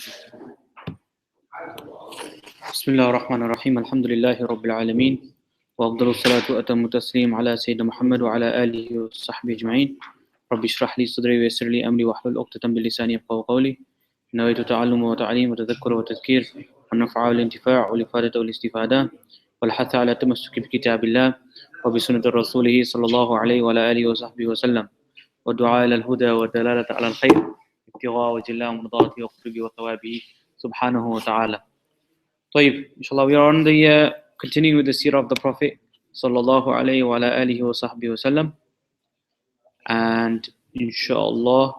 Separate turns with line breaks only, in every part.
بسم الله الرحمن الرحيم الحمد لله رب العالمين وأفضل الصلاة وأتم التسليم على سيدنا محمد وعلى آله وصحبه أجمعين رب اشرح لي صدري ويسر لي أمري واحلل عقدة من لساني يفقهوا قولي نويت تعلم وتعليم وتذكر وتذكير والنفع والانتفاع والإفادة والاستفادة والحث على التمسك بكتاب الله وبسنة رسوله صلى الله عليه وعلى آله وصحبه وسلم والدعاء إلى الهدى والدلالة على الخير ابتغاء وجه الله مرضاته وقربه وثوابه سبحانه وتعالى. طيب, inshallah, we are on the continuing with the seerah of the Prophet sallallahu alaihi wa alihi wa sahbihi wasallam, and inshallah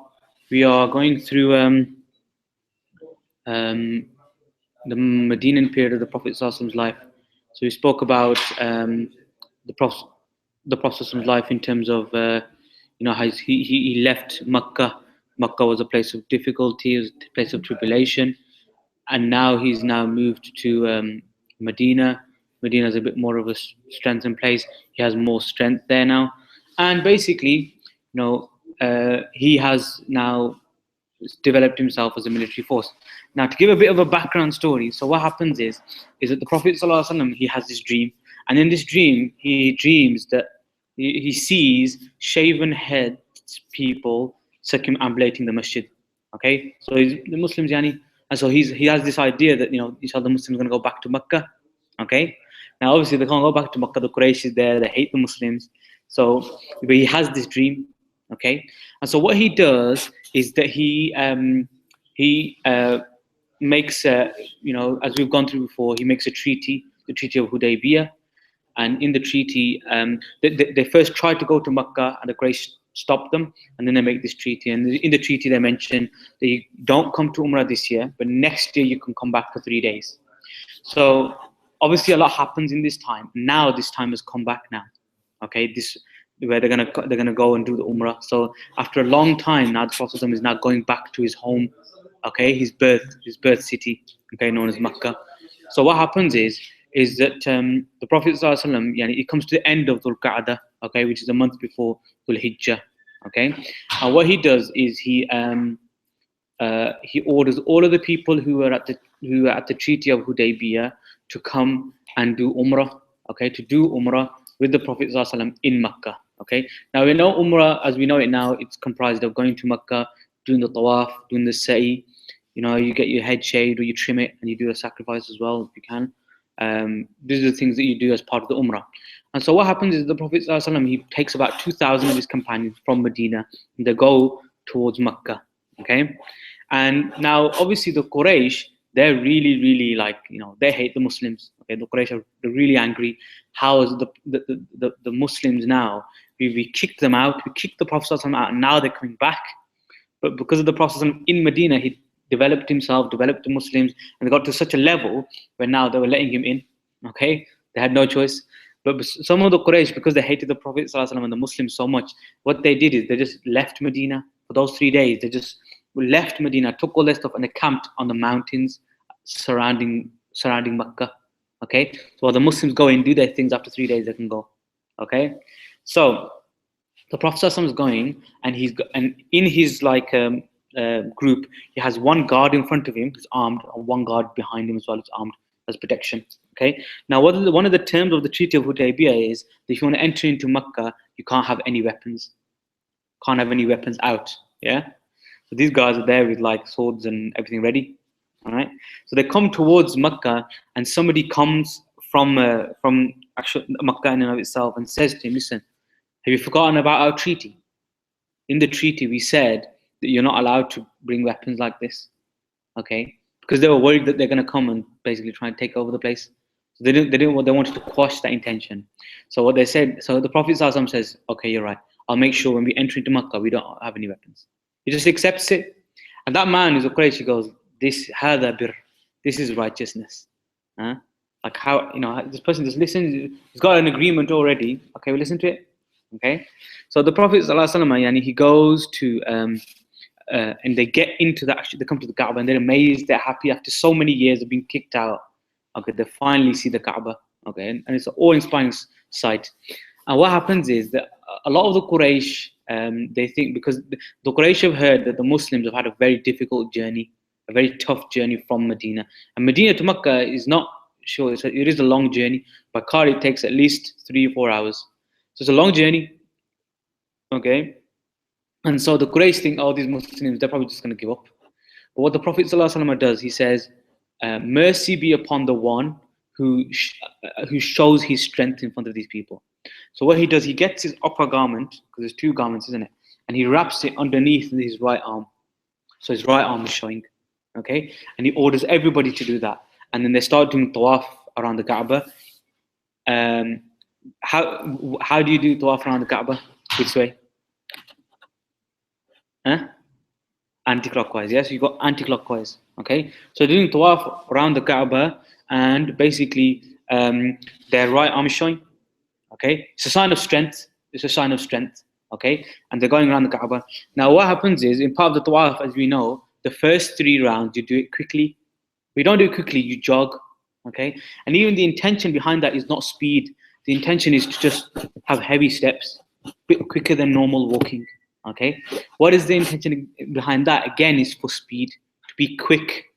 we are going through the Medinan period of the Prophet sallallahu alaihi wasallam's life. So we spoke about the Prophet's life in terms of how he left Makkah. Makkah was a place of difficulty, it was a place of tribulation. And now he's moved to Medina. Medina is a bit more of a strengthened place. He has more strength there now. And basically, he has now developed himself as a military force. Now, to give a bit of a background story, so what happens is that the Prophet ﷺ, he has this dream. And in this dream, he dreams that he sees shaven head people circumambulating the masjid. Okay? So the Muslims, and so he has this idea that, inshallah, the Muslims are going to go back to Makkah. Okay? Now, obviously, they can't go back to Makkah. The Quraysh is there. They hate the Muslims. So, but he has this dream. Okay? And so what he does is that he makes, as we've gone through before, he makes a treaty, the Treaty of Hudaybiyah. And in the treaty, they first tried to go to Makkah, and the Quraysh stop them, and then they make this treaty. And in the treaty they mention that you don't come to Umrah this year, but next year you can come back for 3 days. So obviously a lot happens in this time. Now this time has come back now. Okay, this where they're gonna go and do the Umrah. So after a long time now, the Prophet is now going back to his home, okay, his birth city, okay, known as Makkah. So what happens is that the Prophet ﷺ, it comes to the end of Dhul Qada, okay, which is a month before Dhul Hijjah, okay. And what he does is he orders all of the people who are at the Treaty of Hudaybiyah to come and do Umrah, okay, to do Umrah with the Prophet ﷺ in Makkah, okay. Now we know Umrah as we know it now. It's comprised of going to Makkah, doing the tawaf, doing the sa'i. You get your head shaved or you trim it, and you do a sacrifice as well if you can. These are the things that you do as part of the Umrah. And so what happens is the Prophet ﷺ, he takes about 2,000 of his companions from Medina, and they go towards Makkah, okay? And now, obviously, the Quraysh, they're really, really they hate the Muslims, okay? The Quraysh are really angry. How is the Muslims now? We kicked them out, we kicked the Prophet ﷺ out, and now they're coming back. But because of the Prophet ﷺ in Medina, he developed himself, developed the Muslims, and they got to such a level where now they were letting him in, okay? They had no choice. But some of the Quraysh, because they hated the Prophet ﷺ and the Muslims so much, what they did is they just left Medina for those 3 days. They just left Medina, took all their stuff, and they camped on the mountains surrounding Makkah, okay? So while the Muslims go and do their things, after 3 days they can go, okay? So the Prophet ﷺ is going, and in his group, he has one guard in front of him who's armed, and one guard behind him as well who's armed as protection. Okay. Now, one of the terms of the Treaty of Hudaybiyah is that if you want to enter into Makkah, you can't have any weapons. Can't have any weapons out. Yeah. So these guys are there with swords and everything ready. All right. So they come towards Makkah, and somebody comes from actual Makkah in and of itself and says to him, "Listen, have you forgotten about our treaty? In the treaty, we said that you're not allowed to bring weapons like this." Okay. Because they were worried that they're going to come and basically try and take over the place. So they wanted to quash that intention. So what they said, so the Prophet ﷺ says, "Okay, you're right. I'll make sure when we enter into Makkah, we don't have any weapons." He just accepts it. And that man who's a Quraysh, he goes, "This is righteousness." Like how, this person just listens, he's got an agreement already. Okay, we listen to it. Okay. So the Prophet ﷺ, he goes to and they get into they come to the Kaaba, and they're amazed, they're happy after so many years of being kicked out. Okay, they finally see the Kaaba. Okay, and it's an awe-inspiring sight. And what happens is that a lot of the Quraysh, they think, because the Quraysh have heard that the Muslims have had a very difficult journey, a very tough journey from Medina. And Medina to Makkah is not sure, it is a long journey. By car, it takes at least 3 or 4 hours. So it's a long journey, okay? And so the Quraysh think, oh, these Muslims, they're probably just going to give up. But what the Prophet ﷺ does, he says, mercy be upon the one who shows his strength in front of these people. So what he does, he gets his upper garment, because there's 2 garments, isn't it? And he wraps it underneath his right arm. So his right arm is showing, okay? And he orders everybody to do that. And then they start doing tawaf around the Kaaba. How do you do tawaf around the Kaaba? Which way? Huh? Anti-clockwise, yes? You got anti-clockwise, okay? So doing tawaf around the Kaaba, and basically their right arm is showing, okay? It's a sign of strength. It's a sign of strength, okay? And they're going around the Kaaba. Now what happens is, in part of the tawaf, as we know, the first 3 rounds, you do it quickly. We don't do it quickly, you jog, okay? And even the intention behind that is not speed. The intention is to just have heavy steps, a bit quicker than normal walking, okay? What is the intention behind that? Again, is for speed, to be quick,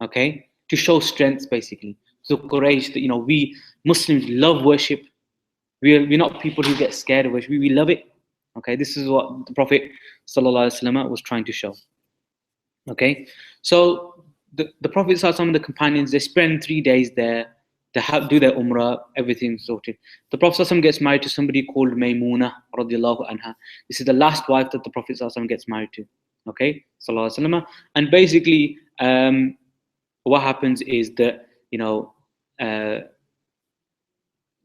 okay? To show strength, basically. So Quraysh, that, we Muslims love worship. We're not people who get scared of worship. We love it, okay? This is what the Prophet ﷺ was trying to show, okay? So the Prophet and the companions, they spend 3 days there. They do their Umrah, everything sorted. The Prophet gets married to somebody called Maymuna radiallahu anha. This is the last wife that the Prophet gets married to, okay? And basically, what happens is that,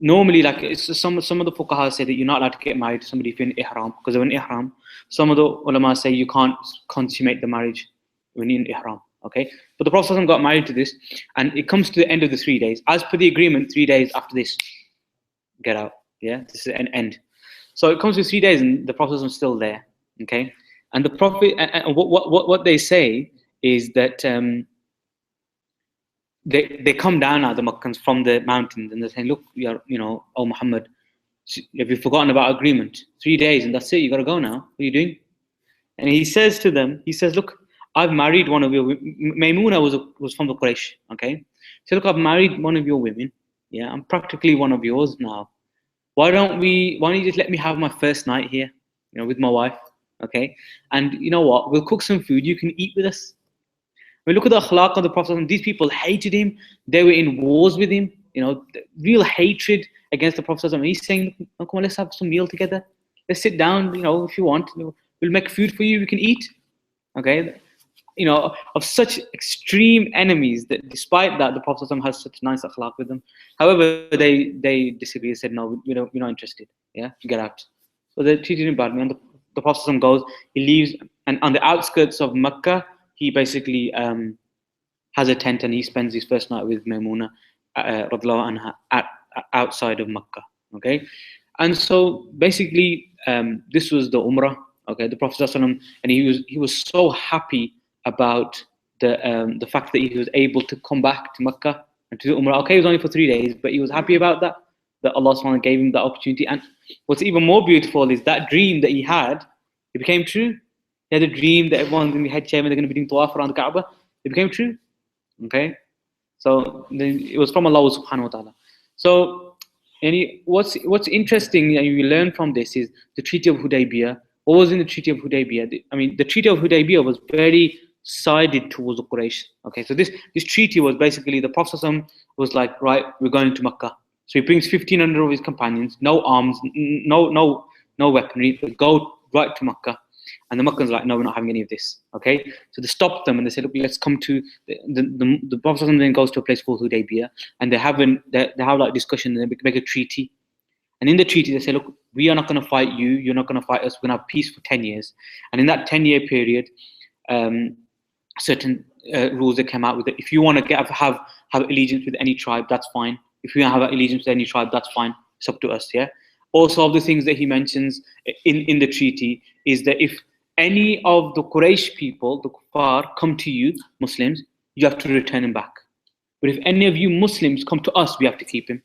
normally, like, it's some of the fuqaha say that you're not allowed to get married to somebody if you're in ihram, because of an ihram. Some of the ulama say you can't consummate the marriage when you're in ihram, okay? But the Prophet got married to this, and it comes to the end of the 3 days. As per the agreement, 3 days after this, get out, yeah? This is an end. So it comes to 3 days, and the Prophet is still there, okay? And the Prophet, and what they say is that they come down now, the Makkans, from the mountains, and they're saying, look, oh Muhammad, have you forgotten about agreement? 3 days, and that's it, you got to go now. What are you doing? And he says to them, look, I've married one of your Maymuna was from the Quraysh, okay? So look, I've married one of your women. Yeah, I'm practically one of yours now. Why don't you just let me have my first night here, with my wife, okay? And you know what? We'll cook some food. You can eat with us. We look at the akhlaq of the Prophet. These people hated him. They were in wars with him. Real hatred against the Prophet. And he's saying, oh, come on, let's have some meal together. Let's sit down. If you want, we'll make food for you. We can eat. Okay. Of such extreme enemies, that despite that, the Prophet has such nice akhlaq with them. However, they disagree. They said, no, we're not interested. Yeah, get out. So they treated him badly. And the Prophet goes, he leaves, and on the outskirts of Mecca, he basically has a tent, and he spends his first night with Maymuna radiallahu anha outside of Mecca. Okay, and so basically this was the Umrah. Okay, the Prophet and he was so happy about the fact that he was able to come back to Mecca and to do Umrah. Okay, it was only for 3 days, but he was happy about that Allah SWT gave him that opportunity. And what's even more beautiful is that dream that he had, it became true. He had a dream that everyone's going to be head chairman, they're going to be doing tawaf around the Kaaba. It became true. Okay, so it was from Allah subhanahu wa ta'ala. So what's interesting and you learn from this is the Treaty of Hudaybiyah. What was in the Treaty of Hudaybiyah? The Treaty of Hudaybiyah was very sided towards the Quraysh. Okay, so this treaty was basically the Prophet was like, right, we're going to Makkah. So he brings 1,500 of his companions, no arms, no weaponry, but go right to Makkah. And the Makkans are like, no, we're not having any of this. Okay, so they stopped them and they said, look, let's come to the Prophet then goes to a place called Hudaybiyah, and they have like discussion, and they make a treaty. And in the treaty, they say, look, we are not going to fight you. You're not going to fight us. We're going to have peace for 10 years. And in that 10-year period, certain rules that came out with it. If you want to have allegiance with any tribe, that's fine. If you have allegiance with any tribe, that's fine. It's up to us, yeah? Also, of the things that he mentions in the treaty is that if any of the Quraysh people, the kuffar, come to you, Muslims, you have to return him back. But if any of you Muslims come to us, we have to keep him.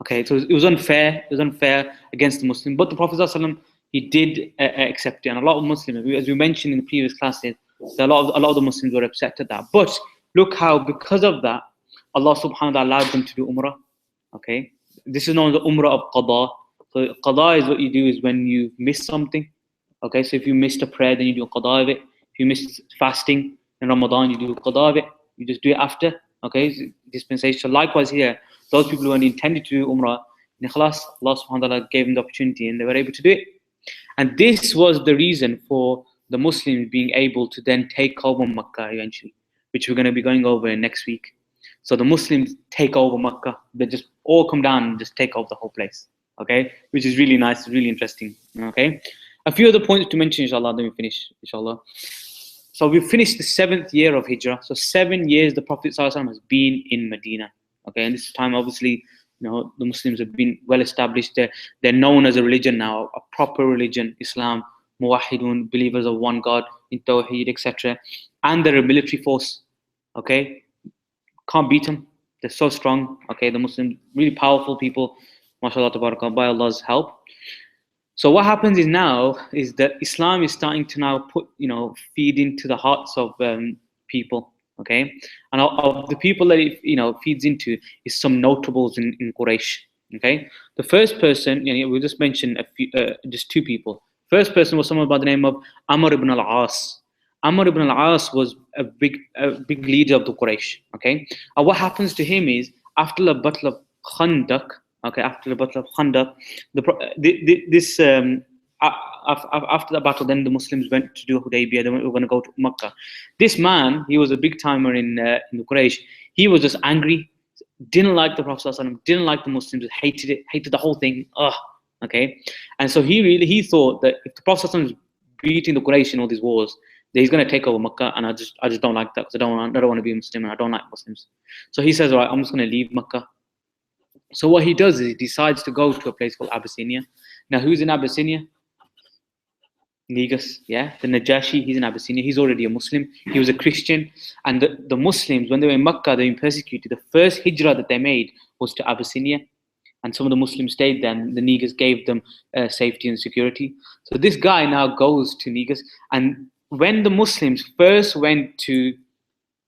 Okay, so it was unfair. It was unfair against the Muslim. But the Prophet ﷺ, he did accept it. And a lot of Muslims, as we mentioned in the previous classes, So a lot of the Muslims were upset at that. But look how, because of that, Allah subhanahu wa ta'ala allowed them to do Umrah. Okay? This is known as the Umrah of Qada. So Qada is what you do is when you miss something. Okay, so if you missed a prayer, then you do a Qada of it. If you missed fasting in Ramadan, you do a Qada of it. You just do it after. Okay, so dispensation. So likewise here, those people who intended to do Umrah, in Ikhlas, Allah subhanahu wa ta'ala gave them the opportunity and they were able to do it. And this was the reason for the Muslims being able to then take over Makkah eventually, which we're going to be going over next week. So the Muslims take over Makkah. They just all come down and just take over the whole place. Okay, which is really nice, really interesting. Okay, a few other points to mention, inshallah, then we finish, inshallah. So we've finished the 7th year of Hijrah. So 7 years the Prophet ﷺ has been in Medina. Okay, and this time, obviously, the Muslims have been well established. They're known as a religion now, a proper religion, Islam, muwahidun, believers of one God, in Tawheed, etc. And they're a military force. Okay, can't beat them. They're so strong. Okay, the Muslims, really powerful people, mashallah, tabarakallah, by Allah's help. So what happens is that Islam is starting to now feed into the hearts of people. Okay, and of the people that it feeds into is some notables in Quraysh. Okay, the first person, we just mentioned just two people. First person was someone by the name of Amr ibn al-As. Amr ibn al-As was a big leader of the Quraysh. Okay, and what happens to him is after the Battle of Khandaq. Okay, after the Battle of Khandaq, after the battle, then the Muslims went to do Hudaybiyah. They were going to go to Makkah. This man, he was a big timer in the Quraysh. He was just angry, didn't like the Prophet ﷺ, didn't like the Muslims, hated it, hated the whole thing. Okay, and so he thought that if the Prophet ﷺ is beating the Quraysh in all these wars, that he's going to take over Makkah, and I just don't like that because I don't want to be a Muslim and I don't like Muslims. So he says, all right, I'm just going to leave Makkah. So what he does is he decides to go to a place called Abyssinia. Now, who's in Abyssinia? Negus, yeah? The Najashi, he's in Abyssinia. He's already a Muslim. He was a Christian. And the Muslims, when they were in Makkah, they were persecuted. The first hijrah that they made was to Abyssinia. And some of the Muslims stayed there. And the Negus gave them safety and security. So this guy now goes to Negus. And when the Muslims first went to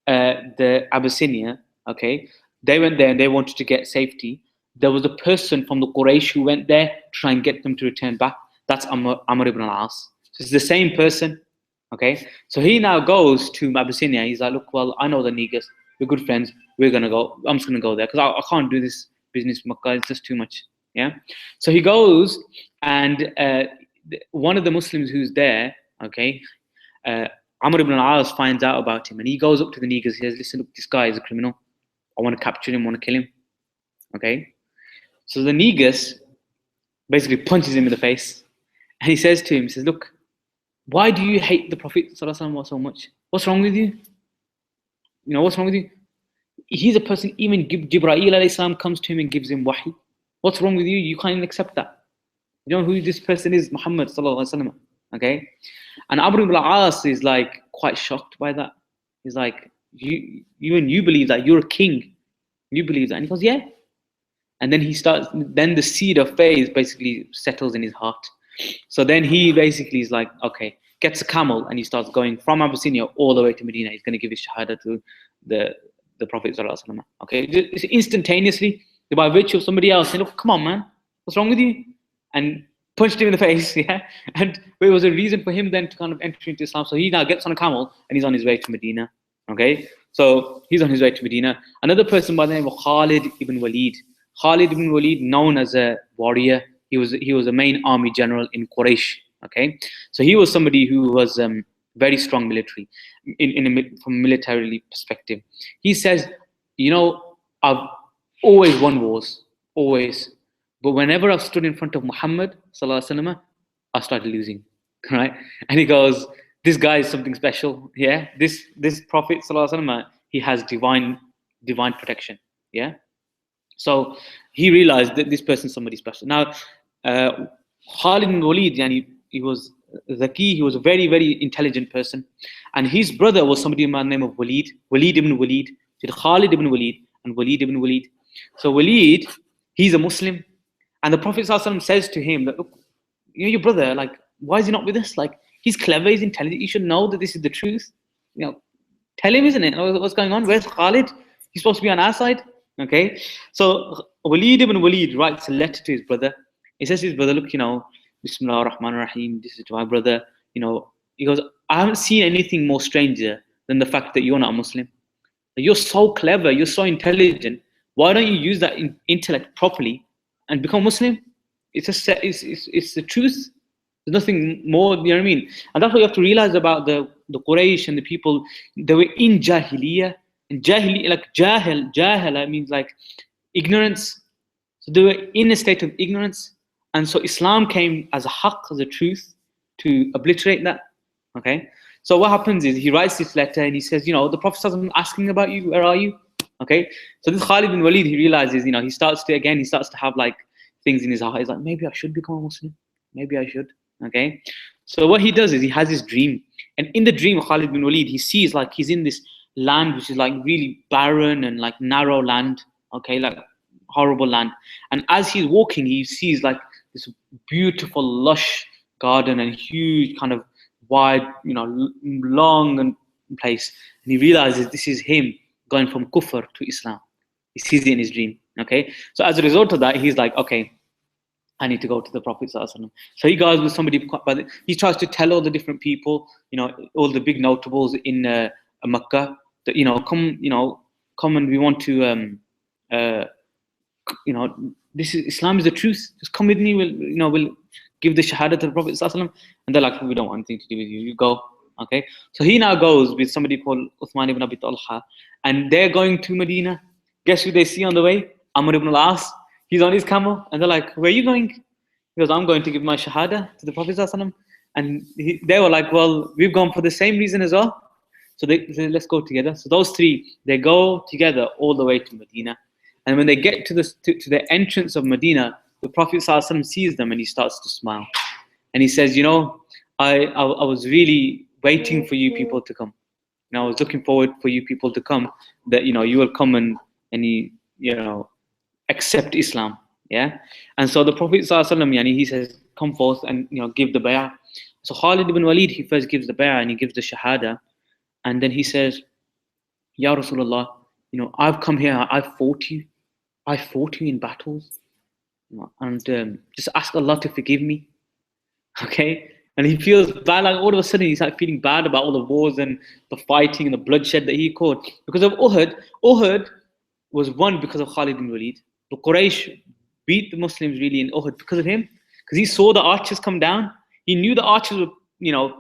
the Abyssinia, okay, they went there and they wanted to get safety. There was a person from the Quraysh who went there to try and get them to return back. That's Amr ibn al-As. So it's the same person. Okay. So he now goes to Abyssinia. He's like, look, well, I know the Negus. We're good friends. We're going to go. I'm just going to go there because I can't do this business with Makkah. It's just too much. Yeah. So he goes and one of the Muslims who's there, okay, Amr ibn al-As finds out about him and he goes up to the Negus. He says, listen, look, this guy is a criminal. I want to capture him. I want to kill him. Okay. So the Negus basically punches him in the face and he says to him, he says, look, why do you hate the Prophet ﷺ so much? What's wrong with you? What's wrong with you? He's a person, even Jibreel alayhi salam comes to him and gives him wahi. What's wrong with you? You can't even accept that. You know who this person is? Muhammad ﷺ. Okay. And Amr ibn al-As is like quite shocked by that. He's like, you believe that you're a king. You believe that? And he goes, yeah. And then then the seed of faith basically settles in his heart. So then he basically is like, okay, gets a camel and he starts going from Abyssinia all the way to Medina. He's going to give his shahada to the Prophet ﷺ. Okay, just instantaneously, by virtue of somebody else saying, look, come on, man, what's wrong with you? And punched him in the face, yeah. And it was a reason for him then to kind of enter into Islam. So he now gets on a camel and he's on his way to Medina. Okay, so he's on his way to Medina. Another person by the name of Khalid ibn Walid. Khalid ibn Walid, known as a warrior, he was a main army general in Quraysh. Okay, so he was somebody who was very strong military, from a militarily perspective. He says, I've always won wars, always, but whenever I've stood in front of Muhammad sallallahu alaihi wasallam, I started losing, right? And he goes, this guy is something special, yeah. This Prophet sallallahu alaihi wasallam, he has divine protection, yeah. So he realized that this person is somebody special. Now, Khalid ibn Walid, he was Zaki, he was a very, very intelligent person. And his brother was somebody by the name of Walid ibn Walid. So Khalid ibn Walid and Walid ibn Walid. So Walid, he's a Muslim. And the Prophet ﷺ says to him that, look, your brother, like, why is he not with us? Like, he's clever, he's intelligent. You should know that this is the truth. tell him, isn't it? What's going on? Where's Khalid? He's supposed to be on our side. Okay. So Walid ibn Walid writes a letter to his brother. He says to his brother, look, Bismillah ar-Rahman ar-Rahim, this is to my brother. He goes, I haven't seen anything more stranger than the fact that you're not a Muslim. You're so clever, you're so intelligent. Why don't you use that intellect properly and become Muslim? It's the truth. There's nothing more, you know what I mean? And that's what you have to realize about the Quraysh and the people. They were in Jahiliyyah. And Jahiliyyah, like Jahila means like ignorance. So they were in a state of ignorance. And so Islam came as a haqq, as a truth, to obliterate that. Okay? So what happens is he writes this letter and he says, the Prophet is asking about you, where are you? Okay? So this Khalid bin Walid, he realizes, he starts to have like things in his heart. He's like, maybe I should become a Muslim. Maybe I should. Okay? So what he does is he has this dream. And in the dream of Khalid bin Walid, he sees like he's in this land which is like really barren and like narrow land. Okay? Like horrible land. And as he's walking, he sees like this beautiful, lush garden and huge kind of wide, long and place. And he realizes this is him going from kufr to Islam. He sees it in his dream. Okay. So as a result of that, he's like, okay, I need to go to the Prophet ﷺ. So he goes with somebody, he tries to tell all the different people, all the big notables in Makkah that, come and we want to, this is Islam is the truth. Just come with me. We'll give the shahada to the Prophet ﷺ. And they're like, we don't want anything to do with you. You go. Okay. So he now goes with somebody called Uthman ibn Abi Talha, and they're going to Medina. Guess who they see on the way? Amr ibn al-As. He's on his camel, and they're like, where are you going? He goes, I'm going to give my shahada to the Prophet ﷺ. And they were like, well, we've gone for the same reason as well. So they said, let's go together. So those three, they go together all the way to Medina. And when they get to the entrance of Medina, the Prophet ﷺ sees them and he starts to smile. And he says, I was really waiting for you people to come. I was looking forward for you people to come, that, you will come and accept Islam. Yeah. And so the Prophet ﷺ, he says, come forth and, give the bay'ah. So Khalid ibn Walid, he first gives the bay'ah and he gives the shahada. And then he says, Ya Rasulullah, I've come here, I fought you in battles. And just ask Allah to forgive me. Okay? And he feels bad, like all of a sudden he's like feeling bad about all the wars and the fighting and the bloodshed that he caused. Because of Uhud. Uhud was won because of Khalid bin Walid. The Quraysh beat the Muslims really in Uhud because of him. Because he saw the archers come down. He knew the archers were,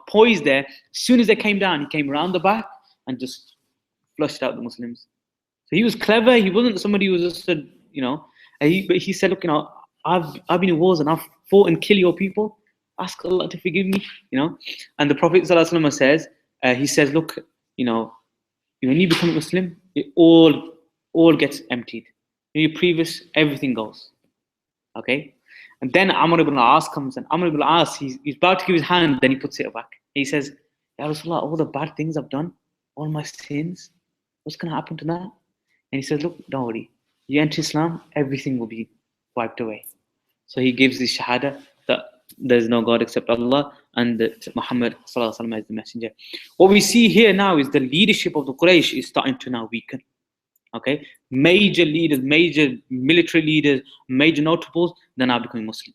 poised there. As soon as they came down, he came around the back and just flushed out the Muslims. So he was clever. He wasn't somebody who was just, but he said, look, I've been in wars and I've fought and killed your people. Ask Allah to forgive me, And the Prophet ﷺ says, he says, look, when you become a Muslim, it all gets emptied. Your previous, everything goes. Okay? And then Amr ibn al-As comes, and Amr ibn al-As, he's about to give his hand, then he puts it back. He says, Ya Rasulullah, all the bad things I've done, all my sins, what's going to happen to that? And he says, look, don't worry. You enter Islam, everything will be wiped away. So he gives this shahada that there is no God except Allah and that Muhammad ﷺ is the messenger. What we see here now is the leadership of the Quraysh is starting to now weaken. Okay, major leaders, major military leaders, major notables, they're now becoming Muslim.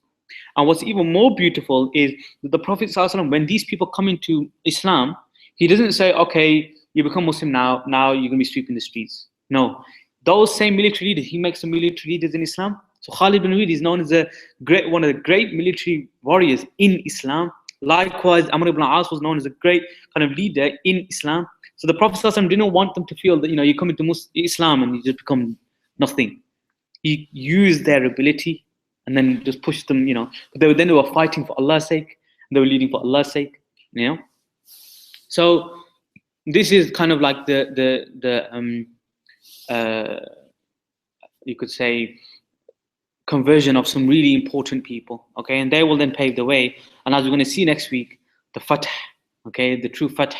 And what's even more beautiful is that the Prophet ﷺ, when these people come into Islam, he doesn't say, okay, you become Muslim now you're going to be sweeping the streets. No, those same military leaders, he makes some military leaders in Islam. So Khalid bin Walid is known as one of the great military warriors in Islam. Likewise, Amr ibn al-As was known as a great kind of leader in Islam. So the Prophet ﷺ didn't want them to feel that, you come into Islam and you just become nothing. He used their ability and then just pushed them, but they were fighting for Allah's sake. They were leading for Allah's sake, So this is kind of like you could say, conversion of some really important people, okay? And they will then pave the way. And as we're going to see next week, the Fath, okay? The true Fath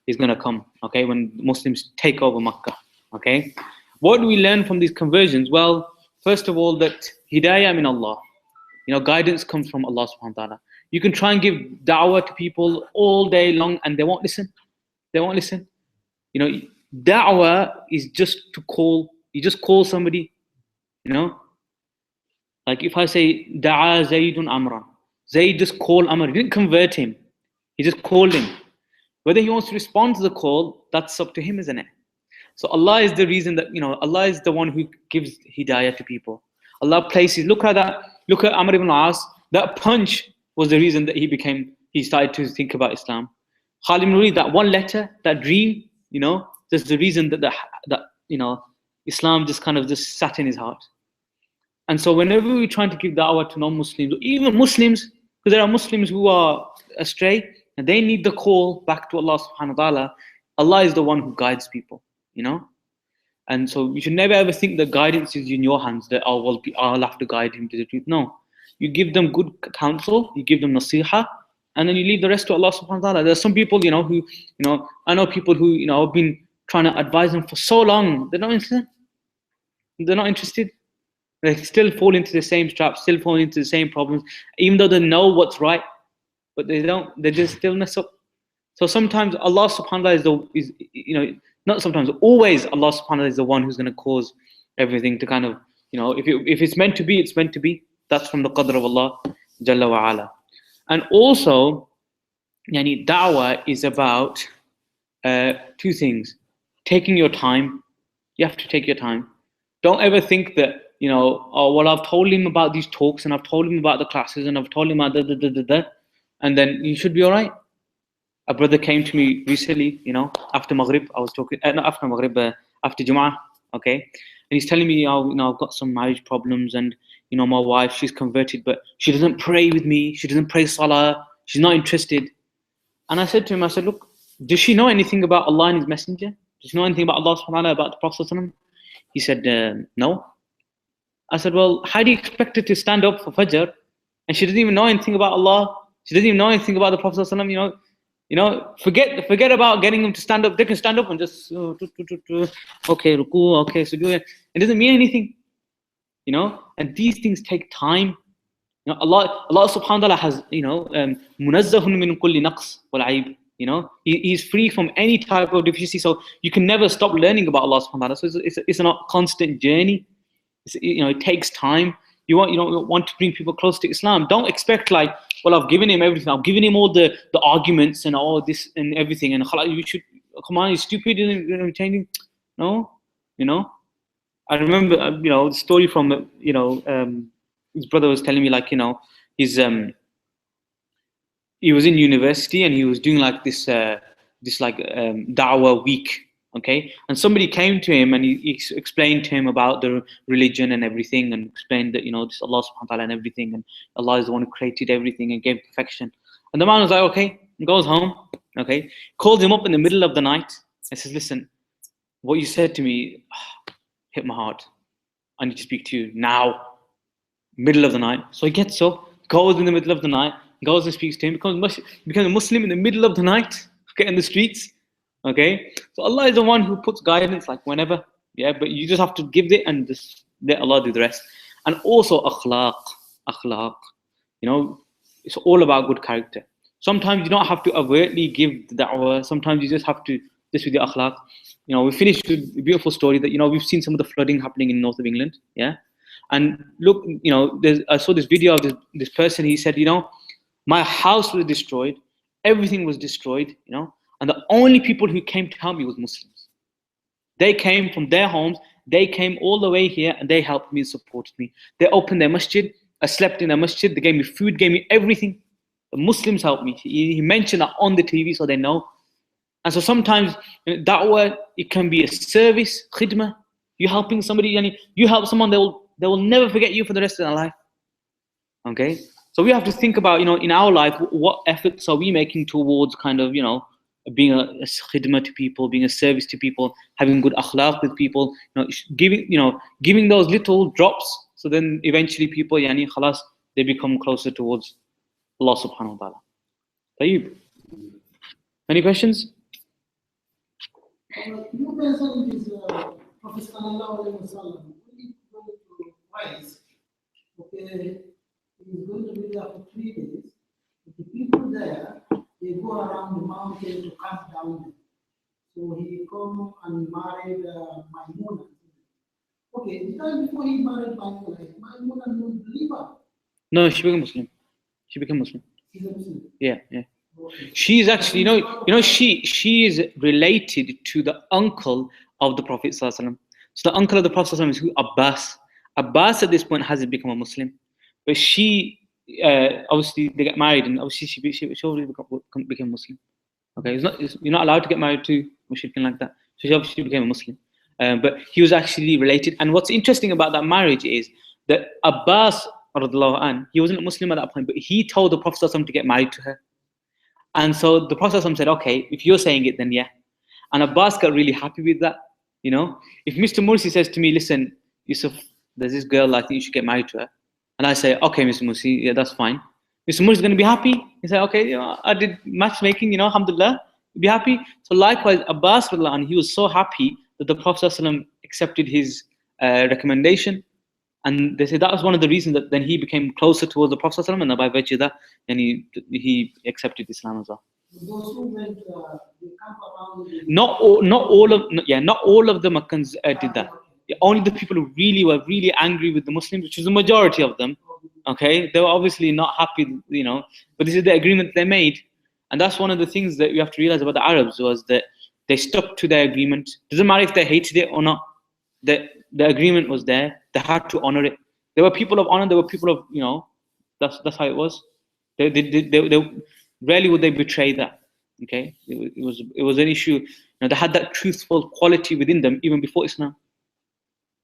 is going to come, okay? When Muslims take over Makkah, okay? What do we learn from these conversions? Well, first of all, that hidayah min Allah, guidance comes from Allah subhanahu wa ta'ala. You can try and give da'wah to people all day long and they won't listen. They won't listen. You know, da'wah is just to call. You just call somebody. You know, like if I say da'a Zaydun Amran, Zayd just called Amr. He didn't convert him. He just called him. Whether he wants to respond to the call, that's up to him, isn't it? So Allah is the reason that, Allah is the one who gives hidayah to people. Allah places, look at Amr ibn al-As, that punch was the reason that he started to think about Islam. Khalid ibn Walid, that one letter, that dream, that's the reason that Islam just kind of just sat in his heart. And so whenever we're trying to give da'wah to non-Muslims, or even Muslims, because there are Muslims who are astray, and they need the call back to Allah subhanahu wa ta'ala, Allah is the one who guides people, And so you should never ever think that guidance is in your hands, that, I'll have to guide him to the truth. No. You give them good counsel, you give them nasiha, and then you leave the rest to Allah subhanahu wa ta'ala. There are some people, who, I know people who, have been trying to advise them for so long, they're not interested. They're not interested. They still fall into the same traps, still fall into the same problems, even though they know what's right, but they just still mess up. So sometimes Allah subhanahu wa ta'ala not sometimes, always Allah subhanahu wa ta'ala is the one who's going to cause everything to kind of, if it's meant to be, it's meant to be. That's from the qadr of Allah Jalla wa ala. And also, da'wah is about two things. Taking your time. You have to take your time. Don't ever think that, I've told him about these talks and I've told him about the classes and I've told him about and then you should be all right. A brother came to me recently, after Maghrib, I was talking, not after Maghrib, after Jum'ah, okay? And he's telling me, I've got some marriage problems and, my wife, she's converted, but she doesn't pray with me. She doesn't pray salah. She's not interested. And I said to him, look, does she know anything about Allah and His Messenger? Does she know anything about Allah subhanahu wa ta'ala, about the Prophet sallallahu alaihi wasallam? He said, no. I said, well, how do you expect her to stand up for Fajr and she doesn't even know anything about Allah? She doesn't even know anything about the Prophet sallallahu alaihi wasallam, forget about getting them to stand up. They can stand up and just okay, ruku, okay, sujood. It doesn't mean anything, And these things take time. Allah subhanahu wa ta'ala has, munazzahun min kulli naqs wal aib. He's free from any type of deficiency. So you can never stop learning about Allah subhanahu wa ta'ala. So it's a constant journey. It takes time. You want to bring people close to Islam. Don't expect I've given him everything. I've given him all the arguments and all this and everything. And you should, come on, you're stupid, changing. No, I remember, the story from, his brother was telling me, he was in university and he was doing this da'wah week. Okay, and somebody came to him and he explained to him about the religion and everything, and explained that this Allah subhanahu wa ta'ala and everything, and Allah is the one who created everything and gave perfection. And the man was like, okay, goes home, okay, calls him up in the middle of the night and says, listen, what you said to me hit my heart. I need to speak to you now, middle of the night. So he gets up, goes in the middle of the night, goes and speaks to him, becomes a Muslim in the middle of the night, okay, in the streets. Okay, so Allah is the one who puts guidance whenever, but you just have to give it and just let Allah do the rest. And also akhlaq, it's all about good character. Sometimes you don't have to overtly give the da'wah. Sometimes you just have to, just with your akhlaq. We finished with a beautiful story that, we've seen some of the flooding happening in north of England, and look, I saw this video of this person. He said, my house was destroyed, everything was destroyed, and the only people who came to help me was Muslims. They came from their homes, they came all the way here and they helped me and supported me. They opened their masjid, I slept in their masjid, they gave me food, gave me everything. The Muslims helped me. He mentioned that on the TV so they know. And so sometimes da'wah, it can be a service, khidmah. You're helping somebody, you help someone, they will never forget you for the rest of their life. Okay? So we have to think about, in our life, what efforts are we making towards kind of, being a khidmah to people, being a service to people, having good akhlaq with people, giving those little drops, so then eventually people, khalas, they become closer towards Allah subhanahu wa ta'ala. Tayyib. Any questions?
You mentioned this Prophet sallallahu alaihi wasallam. He is going to rise. Okay, he is going to be there for 3 days. The people there, they go around the mountain to cut down them. So he come and married Maimuna. Okay, the time before he married Maimuna, Maimuna no believer.
No, she became Muslim. She became Muslim.
She's a Muslim.
Yeah, yeah.
Okay.
She's actually, she is related to the uncle of the Prophet Sallallahu Alaihi Wasallam. So the uncle of the Prophet Sallallahu Alaihi Wasallam is who? Abbas. Abbas at this point hasn't become a Muslim, but she, obviously they get married, and obviously she already became Muslim. Okay, you're not allowed to get married to mushrikin like that. So she obviously became a Muslim, but he was actually related. And what's interesting about that marriage is that Abbas, he wasn't a Muslim at that point, but he told the Prophet ﷺ to get married to her. And so the Prophet ﷺ said, okay, if you're saying it, then yeah. And Abbas got really happy with that. You know, if Mr. Mursi says to me, listen, Yusuf, there's this girl, I think you should get married to her. And I say, okay, Mr. Mursi, yeah, that's fine. Mr. Mursi is going to be happy. He said, okay, I did matchmaking, alhamdulillah, be happy. So likewise, Abbas, he was so happy that the Prophet ﷺ accepted his recommendation. And they say that was one of the reasons that then he became closer towards the Prophet ﷺ, and by virtue of that, then he accepted Islam as well.
Those who went, they camp around
not all of the Meccans did that. Only the people who were really angry with the Muslims, which was the majority of them. Okay, they were obviously not happy, but this is the agreement they made. And that's one of the things that you have to realize about the Arabs, was that they stuck to their agreement. Doesn't matter if they hated it or not. The agreement was there. They had to honor it. There were people of honor. There were people of, that's how it was. They rarely would they betray that. Okay, it was an issue. They had that truthful quality within them even before Islam.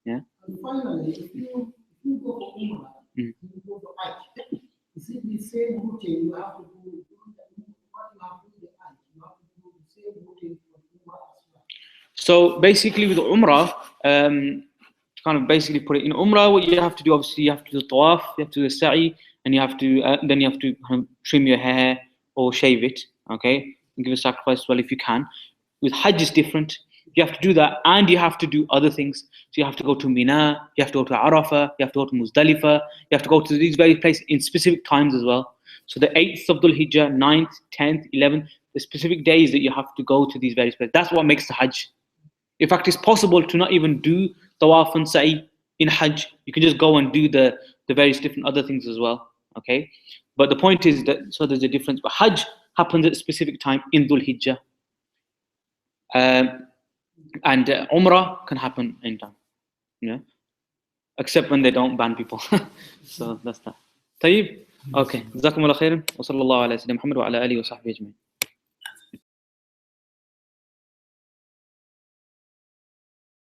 Yeah.
And finally, if you go for Umrah, you go for Hajj, is it the same routine you have to do? What you have to do the Hajj, you have to do the same routine for Umrah as well.
So basically, with Umrah, to kind of basically put it in Umrah, what you have to do, obviously, you have to do the tawaf, you have to do the sa'i, and then you have to kind of trim your hair or shave it. Okay, and give a sacrifice as well if you can. With Hajj, is different. You have to do that, and you have to do other things. So you have to go to Mina, you have to go to Arafah, you have to go to Muzdalifah, you have to go to these various places in specific times as well. So the 8th of Dhul Hijjah, 9th, 10th, 11th, the specific days that you have to go to these various places. That's what makes the Hajj. In fact, it's possible to not even do Tawaf and Sa'i in Hajj. You can just go and do the various different other things as well. Okay, but the point is that, so there's a difference. But Hajj happens at a specific time in Dhul Hijjah. And Umrah can happen anytime, except when they don't ban people. So that's that. طيب, okay. جزاكم الله خيرا وصلى الله على سيدنا محمد وعلى آله وصحبه أجمعين.